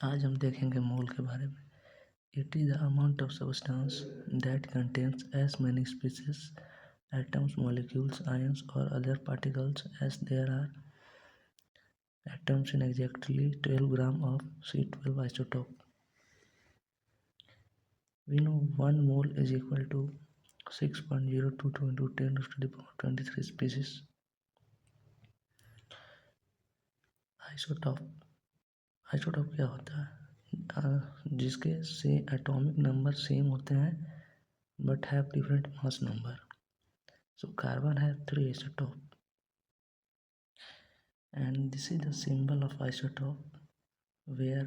आज हम देखेंगे मोल के बारे में। It is the amount of substance that contains as many species atoms molecules ions और other particles as there are atoms in exactly 12 gram of C12 isotope. We know 1 mole is equal to 6.022 into 10 to the power 23 species. Isotope क्या होता है? जिसके से atomic number same होते हैं but have different mass number. So carbon have 3 isotope and this is the symbol of isotope where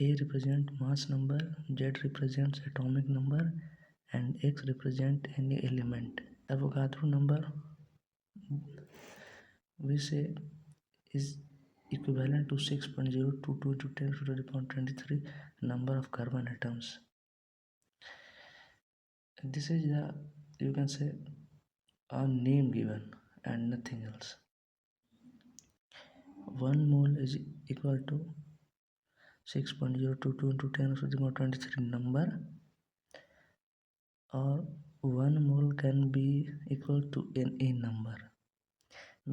A represent mass number, Z represents atomic number and X represent any element. Avogadro number we say is equivalent to 6.022 to 10 to the power 23 number of carbon atoms. This is the, you can say, a name given and nothing else. 1 mole is equal to 6.022 into 10 to the power 23 number, or 1 mole can be equal to any number.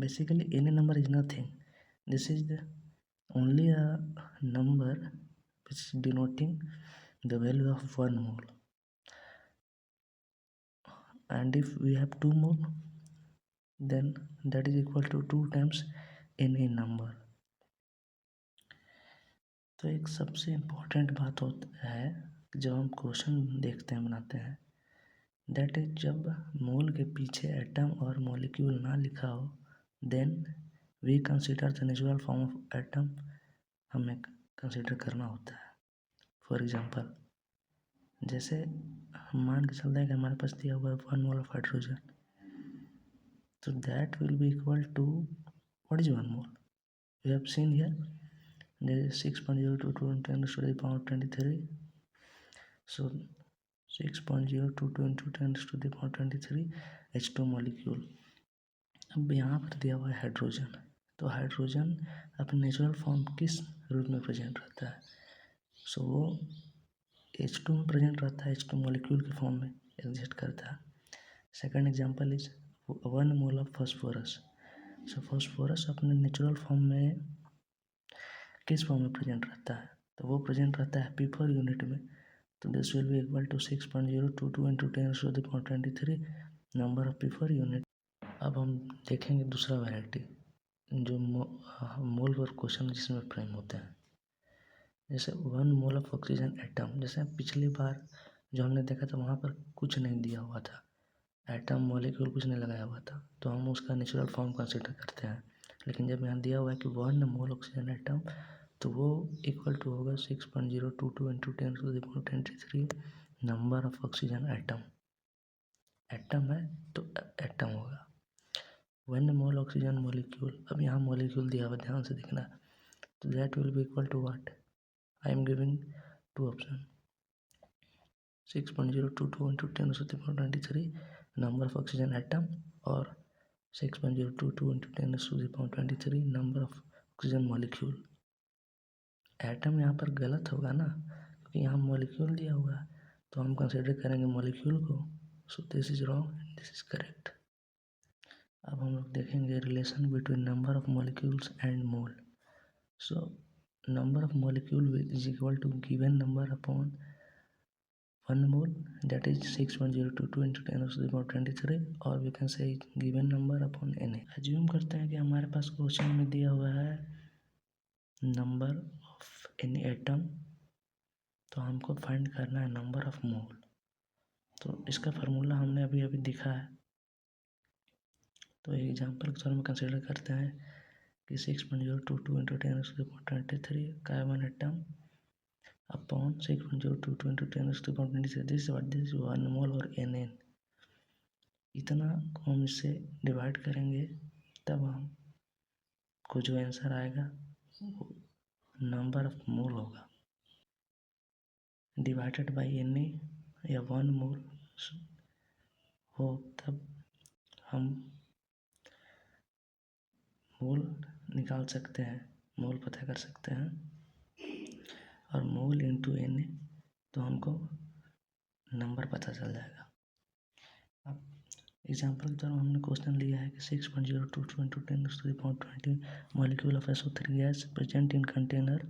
Basically any number is nothing. This is the only a number which is denoting the value of 1 mole, and if we have 2 mole then that is equal to 2 times any number. तो एक सबसे important बात होता है जब हम question देखते हैं बनाते हैं, दैट इज जब मोल के पीछे एटम और मॉलिक्यूल ना लिखा हो then we consider the natural form of atom हमें कंसिडर करना होता है. फॉर एग्जांपल जैसे हम मान के चलते हैं कि हमारे पास दिया हुआ है 1 मोल ऑफ हाइड्रोजन, तो that will be equal to what is 1 mole. We have seen here there is 6.022 into 10 to the power 23. So 6.022 into 10 to the power 23 H2 molecule. अब यहाँ पर दिया हुआ है हाइड्रोजन, तो हाइड्रोजन अपने नेचुरल फॉर्म किस रूप में प्रेजेंट रहता है? सो वो H2 में प्रेजेंट रहता है, H2 मॉलिक्यूल के फॉर्म में एग्जिस्ट करता है. Second example is 1 mole of phosphorus. So phosphorus अपने नेचुरल फॉर्म में किस फॉर्म में प्रेजेंट रहता है? तो वो प्रेजेंट रहता है P4 यूनिट में. तो this will be equal to 6.022 into 10 to the power 23 number of P4 unit. अब हम देखेंगे दूसरा वैरायटी जो मोल पर क्वेश्चन जिसमें फ्रेम होते हैं. जैसे 1 मोल ऑफ ऑक्सीजन एटम, जैसे पिछली बार जो हमने देखा था वहाँ पर कुछ नहीं दिया हुआ था, एटम मॉलिक्यूल कुछ नहीं लगाया हुआ था, तो हम उसका नेचुरल फॉर्म कंसिडर करते हैं. लेकिन जब यहाँ दिया हुआ है कि 1 मोल ऑक्सीजन एटम, तो वो इक्वल टू होगा 6.022 into 10 to the power 23 number of oxygen atom. Atom है तो एटम होगा. 1 मोल ऑक्सीजन मॉलिक्यूल, अब यहाँ मॉलिक्यूल दिया हुआ ध्यान से देखना, तो that will be equal to what. I am giving 2 option 6.022 into 10 to the power 23 number of oxygen atom और 6.022 into 10 to the power 23 number of oxygen molecule. Atom यहाँ पर गलत होगा ना, क्योंकि यहाँ मॉलिक्यूल दिया हुआ है तो हम कंसिडर करेंगे मॉलिक्यूल को. So this is wrong and this is correct. अब हम लोग देखेंगे relation between number of molecules and mole. So number of molecule is equal to given number upon 1 mole, that is 6.022 into 10 to the power 23, और we can say given number upon Na. Assume करते हैं कि हमारे पास question में दिया हुआ है number of any atom, तो हमको फाइंड करना है नंबर ऑफ मोल. तो इसका फार्मूला हमने अभी अभी दिखा है. तो एग्जांपल के तौर में कंसिडर करते हैं कि 6.022 into 10 to the power 23 carbon atom upon 6.022 into 10 to the power 23, this is 1 मोल और Na. इतना को हम इससे डिवाइड करेंगे तब हमको जो आंसर आएगा वो नंबर ऑफ मोल होगा डिवाइडेड बाई Na या 1 मोल हो, तब हम मोल निकाल सकते हैं, मोल पता कर सकते हैं. और मोल इंटू Na, तो हमको नंबर पता चल जाएगा। अब एग्जाम्पल की तरह हमने क्वेश्चन लिया है कि 6.02 into 10⁻20 molecule of SO3 gas present in container.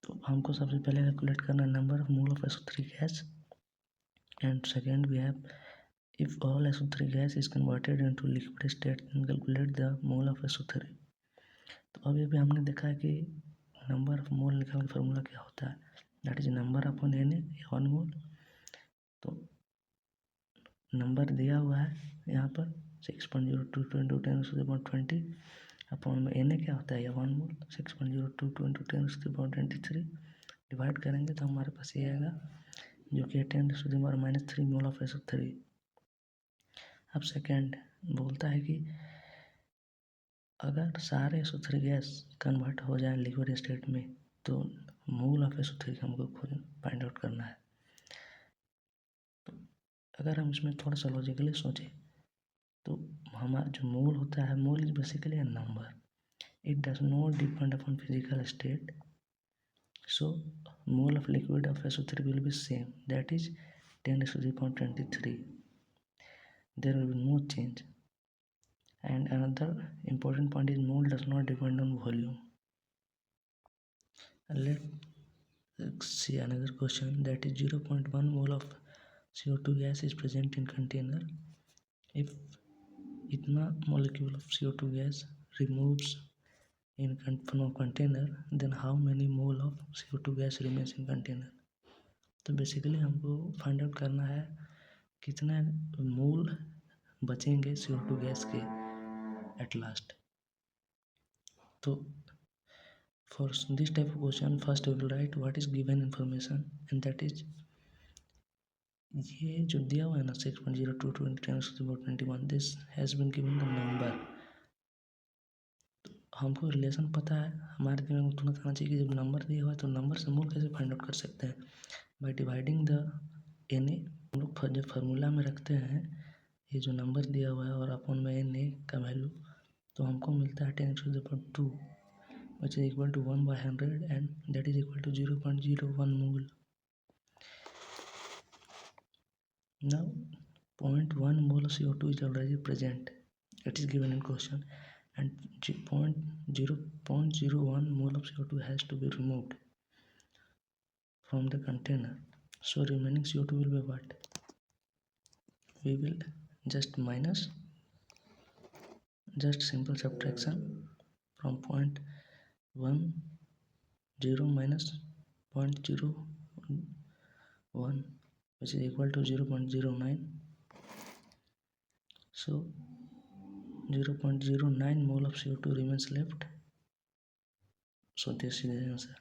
तो हमको सबसे पहले कैलकुलेट करना है number of mole of SO3 gas, and second we have if all SO3 gas is converted into liquid state then calculate the mole of SO3। तो अभी भी हमने देखा है कि नंबर ऑफ मोल निकालने का फार्मूला क्या होता है, that is number upon Na, 1 मोल। तो नंबर दिया हुआ है यहाँ पर 6.02 into 10⁻20 अपॉन में Na क्या होता है, 1 मोल। 6.02 into 10⁻23 डिवाइड करेंगे तो हमारे पास ये आएगा, जो कि 10⁻³ मोल ऑफ SO3। अब सेकेंड बोलता है कि अगर सारे SO3 गैस कन्वर्ट हो जाए लिक्विड स्टेट में तो मोल ऑफ SO3 हमको खुद फाइंड आउट करना है। तो अगर हम इसमें थोड़ा सा लॉजिकली सोचें तो हमारा जो मोल होता है, mole is basically a number, it does not depend upon physical state. So mole of liquid of SO3 will be same, that is 10⁻23। There will be no change. And another important point is mole does not depend on volume. Let's see another question, that is 0.1 mole of CO2 gas is present in container. If इतना molecule of CO2 gas removes from container, then how many mole of CO2 gas remains in container? तो basically हमको find out करना है कितना मोल बचेंगे CO2 gas के at last। तो for this type of question first we will write what is given information, and that is ये जो दिया हुआ है ना 6.02 into 10⁻21, this has been given the number। तो हमको रिलेशन पता है, हमारे दिमाग में तुरंत आना चाहिए कि जब नंबर दिया हुआ है तो नंबर से मोल कैसे फाइंड आउट कर सकते हैं, बाय डिवाइडिंग द Na। हम लोग जब फार्मूला में रखते हैं ये जो नंबर दिया हुआ है और अपॉन में Na का वैल्यू, तो हमको मिलता है 10⁻², which is equal to 1/100, and that is equal to 0.01 mole. Now 0.1 mole of CO2 is already present, it is given in question, and 0.01 mole of CO2 has to be removed from the container. So remaining CO2 will be what? We will just minus, just simple subtraction from 0.10 minus 0.01, which is equal to 0.09. So 0.09 mole of CO2 remains left. So this is the answer.